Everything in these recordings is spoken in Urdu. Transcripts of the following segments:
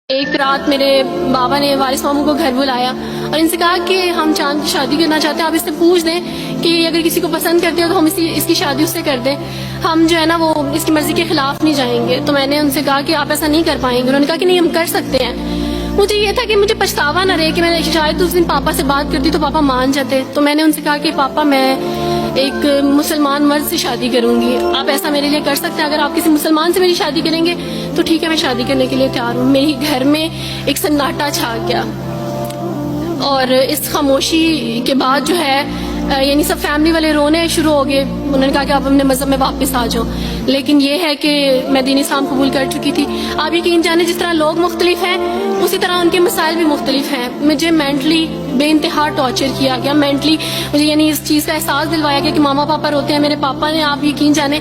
ایک رات میرے بابا نے وارث ماموں کو گھر بلایا اور ان سے کہا کہ ہم چاند کی شادی کرنا چاہتے ہیں، آپ اس سے پوچھ دیں کہ اگر کسی کو پسند کرتے ہو تو ہم اس کی شادی اس سے کر دیں، ہم جو ہے نا وہ اس کی مرضی کے خلاف نہیں جائیں گے۔ تو میں نے ان سے کہا کہ آپ ایسا نہیں کر پائیں گے۔ انہوں نے کہا کہ نہیں، ہم کر سکتے ہیں۔ مجھے یہ تھا کہ مجھے پچھتاوا نہ رہے کہ میں نے شاید اس دن پاپا سے بات کرتی تو پاپا مان جاتے۔ تو میں نے ان سے کہا کہ پاپا میں ایک مسلمان مرد سے شادی کروں گی، آپ ایسا میرے لیے کر سکتے ہیں؟ اگر آپ کسی مسلمان سے میری شادی کریں گے تو ٹھیک ہے، میں شادی کرنے کے لیے تیار ہوں۔ میری گھر میں ایک سناٹا چھا گیا اور اس خاموشی کے بعد جو ہے یعنی سب فیملی والے رونے شروع ہو گئے۔ انہوں نے کہا کہ آپ اپنے مذہب میں واپس آ جاؤ، لیکن یہ ہے کہ میں دین اسلام قبول کر چکی تھی۔ آپ یقین جانیں، جس طرح لوگ مختلف ہیں اسی طرح ان کے مسائل بھی مختلف ہیں۔ مجھے مینٹلی بے انتہا ٹارچر کیا گیا، مینٹلی مجھے یعنی اس چیز کا احساس دلوایا گیا کہ ماما پاپا روتے ہیں۔ میرے پاپا نے، آپ یقین جانیں،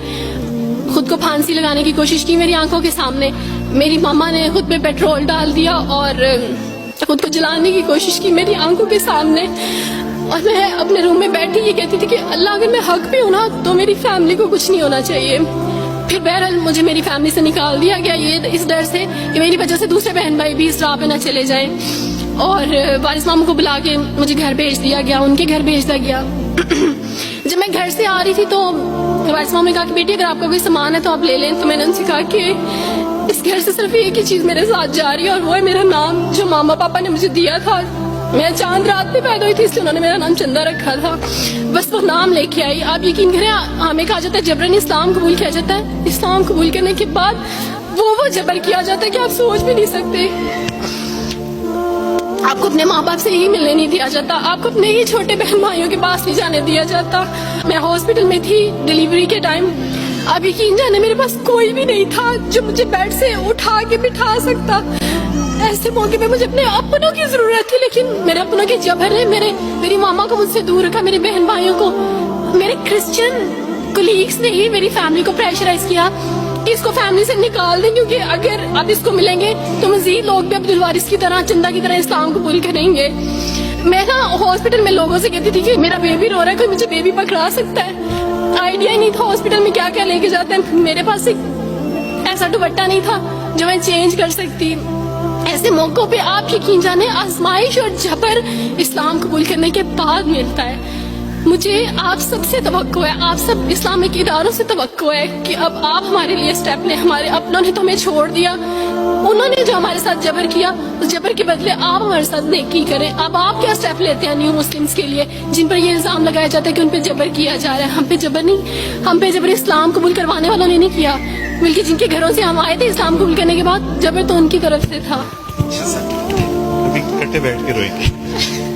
خود کو پھانسی لگانے کی کوشش کی میری آنکھوں کے سامنے۔ میری ماما نے خود پہ پیٹرول ڈال دیا اور خود کو جلانے کی کوشش کی میری آنکھوں کے سامنے، اور میں اپنے روم میں بیٹھی یہ کہتی تھی کہ اللہ اگر میں حق پہ ہوں نا تو میری فیملی کو کچھ نہیں ہونا چاہیے۔ پھر بہرحال مجھے میری فیملی سے نکال دیا گیا، یہ اس ڈر سے کہ میری وجہ سے دوسرے بہن بھائی بھی اس راہ پہ نہ چلے جائیں، اور وارث ماموں کو بلا کے مجھے گھر بھیج دیا گیا، ان کے گھر بھیج دیا گیا۔ جب میں گھر سے آ رہی تھی تو وارث ماموں نے کہا کہ بیٹی اگر آپ کا کوئی سامان ہے تو آپ لے لیں۔ تو میں نے ان سے کہا کہ اس گھر سے صرف ایک ہی چیز میرے ساتھ جا رہی ہے اور وہ ہے میرا نام جو ماما پاپا نے مجھے دیا تھا۔ میں چاند رات میں پیدا ہوئی تھی، اس لیے انہوں نے میرا نام چندہ رکھا تھا، بس وہ نام لے کے آئی۔ آپ یقین کریں، ہمیں کہا جاتا ہے جبرن اسلام قبول کیا جاتا ہے، اسلام قبول کرنے کے بعد وہ جبر کیا جاتا ہے کہ آپ سوچ بھی نہیں سکتے۔ آپ کو اپنے ماں باپ سے ہی ملنے نہیں دیا جاتا، آپ کو اپنے ہی چھوٹے بہن بھائیوں کے پاس نہیں جانے دیا جاتا۔ میں ہاسپٹل میں تھی ڈیلیوری کے ٹائم، آپ یقین جانے میرے پاس کوئی بھی نہیں تھا جو مجھے بیڈ سے اٹھا کے بٹھا سکتا۔ ایسے موقع پہ مجھے اپنے اپنوں کی ضرورت تھی، لیکن میرے اپنوں کے جبر نے میری ماما کو مجھ سے دور رکھا، میرے بہن بھائیوں کو۔ میرے کرسچن کولیگس نے ہی میری فیملی کو پریشرائز کیا کہ اس کو فیملی سے نکال دیں، کیونکہ اگر آپ اس کو ملیں گے تو مزید لوگ بھی عبدالوارث کی طرح، چندہ کی طرح اسلام قبول کریں گے۔ میں نا ہاسپٹل میں لوگوں سے کہتی تھی کہ میرا بیبی رو رہا ہے، کوئی مجھے بیبی پکڑا سکتا ہے۔ آئیڈیا ہی نہیں تھا ہاسپٹل میں کیا کیا لے کے جاتے ہیں، میرے پاس ایک ایسا دوپٹہ نہیں تھا جو میں چینج کر سکتی۔ ایسے موقعوں پہ آپ یقین جانے آزمائش اور جبر اسلام قبول کرنے کے بعد ملتا ہے۔ مجھے آپ سب سے توقع ہے، آپ سب اسلامک اداروں سے توقع ہے کہ اب آپ ہمارے لیے سٹیپ لیں۔ ہمارے اپنوں نے تو ہمیں چھوڑ دیا، انہوں نے جو ہمارے ساتھ جبر کیا اس جبر کے بدلے آپ ہمارے ساتھ نیکی کریں۔ اب آپ کیا سٹیپ لیتے ہیں نیو مسلمز کے لیے جن پر یہ الزام لگایا جاتا ہے کہ ان پہ جبر کیا جا رہا ہے؟ ہم پہ جبر نہیں، ہم پہ جبر اسلام قبول کروانے والوں نے نہیں کیا، بلکہ جن کے گھروں سے ہم آئے تھے اسلام قبول کرنے کے بعد جبر تو ان کی طرف سے تھا۔ ابھی کٹے بیٹھ کے روئیں گے۔